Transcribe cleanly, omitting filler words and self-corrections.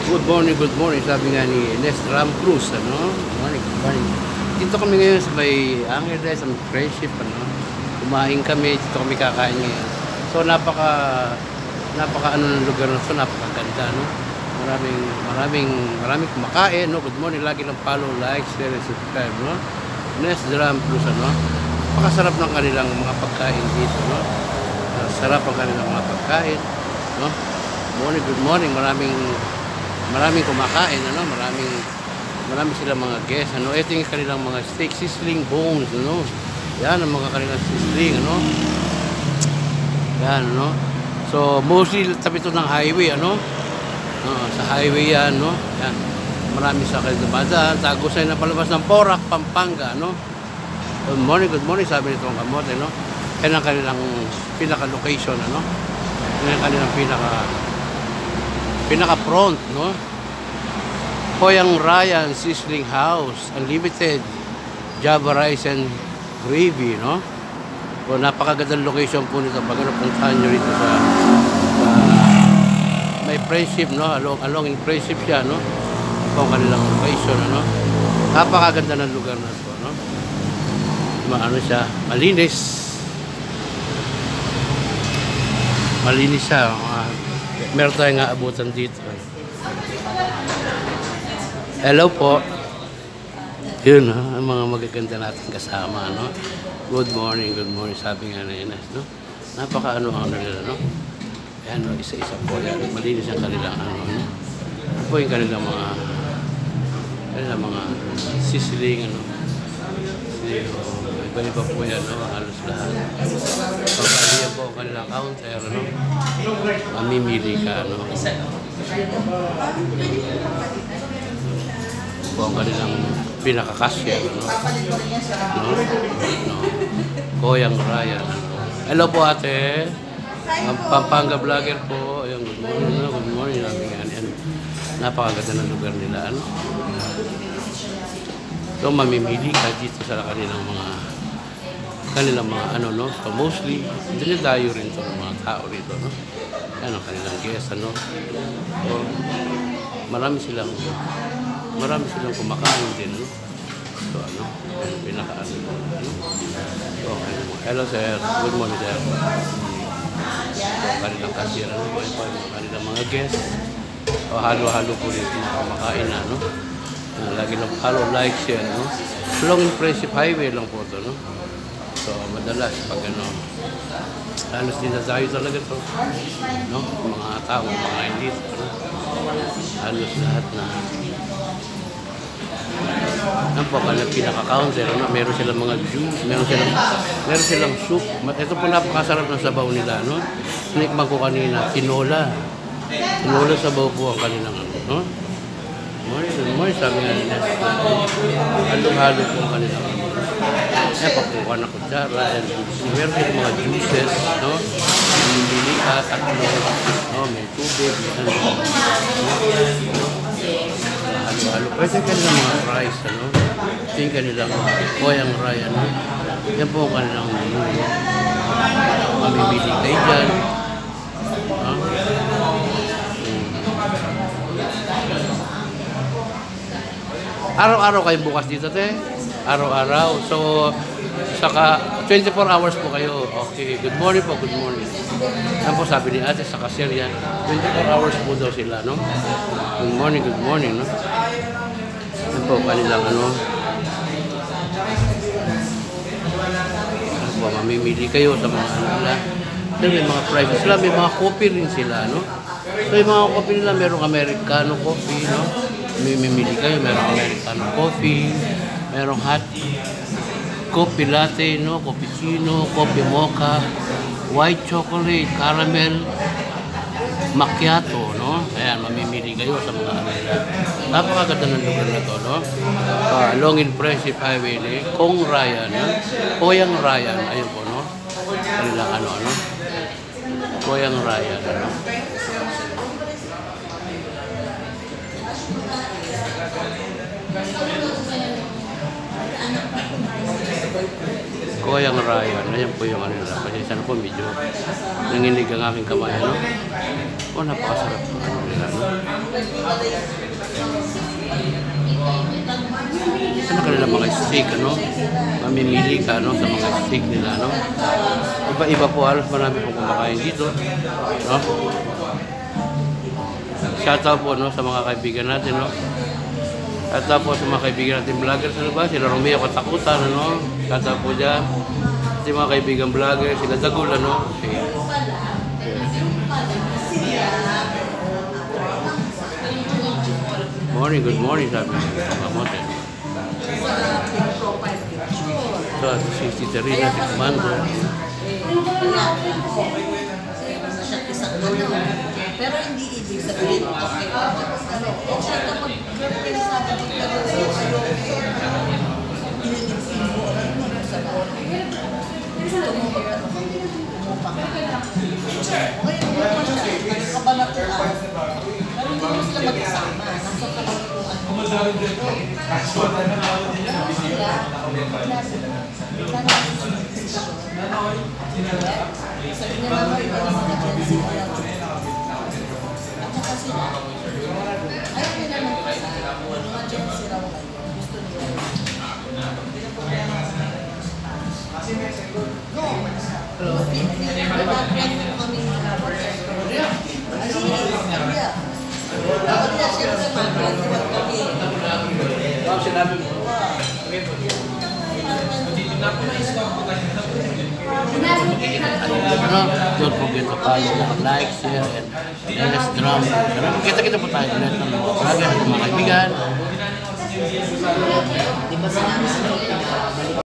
Good morning, sabi nga ni Les Ram Cruz, ano? Good morning. Dito kami ngayon sa may Angeles, sa may friendship, ano? Kumain kami, dito kami kakain ngayon. So, napaka ano ng lugar na ito, napakaganda, no? Maraming kumakain, no? Good morning, lagi lang follow, like, share, and subscribe, no? Les Ram Cruz, ano? Napakasarap ng kanilang mga pagkain dito, no? Sarap ang kanilang mga pagkain, no? Good morning, maraming kumakain, ano, marami silang mga guests, ano. Ito yung kanilang mga steak, sizzling bones, ano. Yan ang mga kanilang sizzling, ano. Yan, ano. So mostly tabi ito ng highway, ano. Sa highway yan, no. Yan. Marami sa kanilang dumadaan, Tagusay na palabas ng Porac, Pampanga, ano. Good morning, sabi nitong kamote, no. Yan ang kanilang pinaka-location, ano. Yan ang kanilang pinaka-front, no? Koyang Ryan Sizzling House, Unlimited Java Rice and Gravy, no? So, napakagandang location po nito pag napuntahan nyo rito sa may friendship, no? Along in friendship siya, no? Ito ang kanilang location, ano? Napakaganda ng lugar na ito, no? Ano siya, malinis siya. Meron tayong aabutan dito. Hello po. Yun, ha? Ang mga magaganda natin kasama, no? Good morning, sabi nga na Ines, no? Napaka-ano ang nila, no? Ayan, no? Isa-isa po yan. Malinis ang kanilang, ano, no? Ano po yung kanilang mga sizzling, ano? Iba-iba po yan, no? Halos lahat. Pagkaliyan po ang kanilang counter, no? Mamimili ka, no? Po ang kanilang pinakakasya, no? Koyang Ryan, ano? Hello po ate. Pampanga vlogger po. Ayun, good morning. Yan. Napakaganda ng lugar nila, ano? So mamimili ka dito sa kanilang mga ano, no? So mostly dayo rin to ng mga tao rito, no? Yan ang kanilang guest, ano? So marami silang kumakain din, no? So ano, pinaka-ano, no? So hello sir, good morning sir. So kanilang cashier, ano? Kanilang mga guest. O halo-halo po rin mga kumakain na, no? Lagi lang follow, like, share, no? Long and friendship highway lang po ito, no? So, madalas pag ano, halos dinasayo talaga ito, no? Mga tao, mga hindi, no? Halos lahat na. Ano po, kanilang pinaka-counter, no? Meron silang mga juice, meron silang soup. Ito po napakasarap ng sabaw nila, no? Sinikman ko kanina, tinola sabaw po ang kanilang, ano, no? Morning, sabi nga nila. Halong-halo po ang kanilang. Pakuha na kutsara. Meron din mga juices, no? Bili ka, tatlo, no? May tubig, ano? Halo-halo. Pwede kanilang mga rice, ano? Ito yung kanilang Koyang Ryan, no? Yan po ang kanilang menu. Mamimili kayo dyan. Araw-araw kayo bukas dito, te? Araw-araw. So, saka 24 hours po kayo. Okay. Good morning po, good morning. Yan po sabi ni ate sa cashier yan. 24 hours po daw sila, no? Good morning, no? Yan po, kanilang, ano? Yan po, mamimili kayo sa mga ano nila. May mga prices sila, may mga coffee rin sila, no? So, yung mga coffee nila, merong Americano coffee, no? Mimili kayo, merong Americano coffee, merong hot coffee latte, no? Cappuccino, coffee mocha, white chocolate, caramel, macchiato, no? Ayan, mamimili kayo sa mga ano nila. Napakaganda ng lugar na to, no? Along in Friendship Highway, Koyang Ryan, no? Koyang Ryan, ayun po, no? Kanilang ano, Koyang Ryan, ano? Koyang Ryan, ayan po yung ano nila. Pasensya na po, medyo nanginig ang aking kamay, ano? Napakasarap ng ano nila, no? steak, ano? Mamimili ka, ano, sa mga steak nila, ano? Iba-iba po, halos marami pong kumakain dito, no? Shoutout po, no, sa mga kaibigan natin, no? Shoutout po sa mga kaibigan natin vlogger sa labas, sila Romeo Katakutan, ano? Shoutout po dyan. At yung mga kaibigan vlogger, sila Dagul, ano? Okay. Good morning, sabi ko. Kamote. So, si Terina, si Comando. Pero hindi ibig sabihin, okay, ano, siya kapag pinagsasabi mo ililipin mo, alam mo, sa bawat gusto mo magkano ka, umupa ka. Okay, umupa siya, nagkabalat ka. Pero hindi mo sila mag-isama, nasa kalatuan mo. Sabi niya naman, iba ng mga agency na lang. At saka sila, ayaw nila nagkasama. Mga agency raw ngayon, gusto nila. No. Pinagpapagyan mo kami ng Sinabi mo. Don't forget to follow, like, share, and let's drum. Kita-kita po tayo ulit ng mga vlogger, mga kaibigan. Di ba sinabi?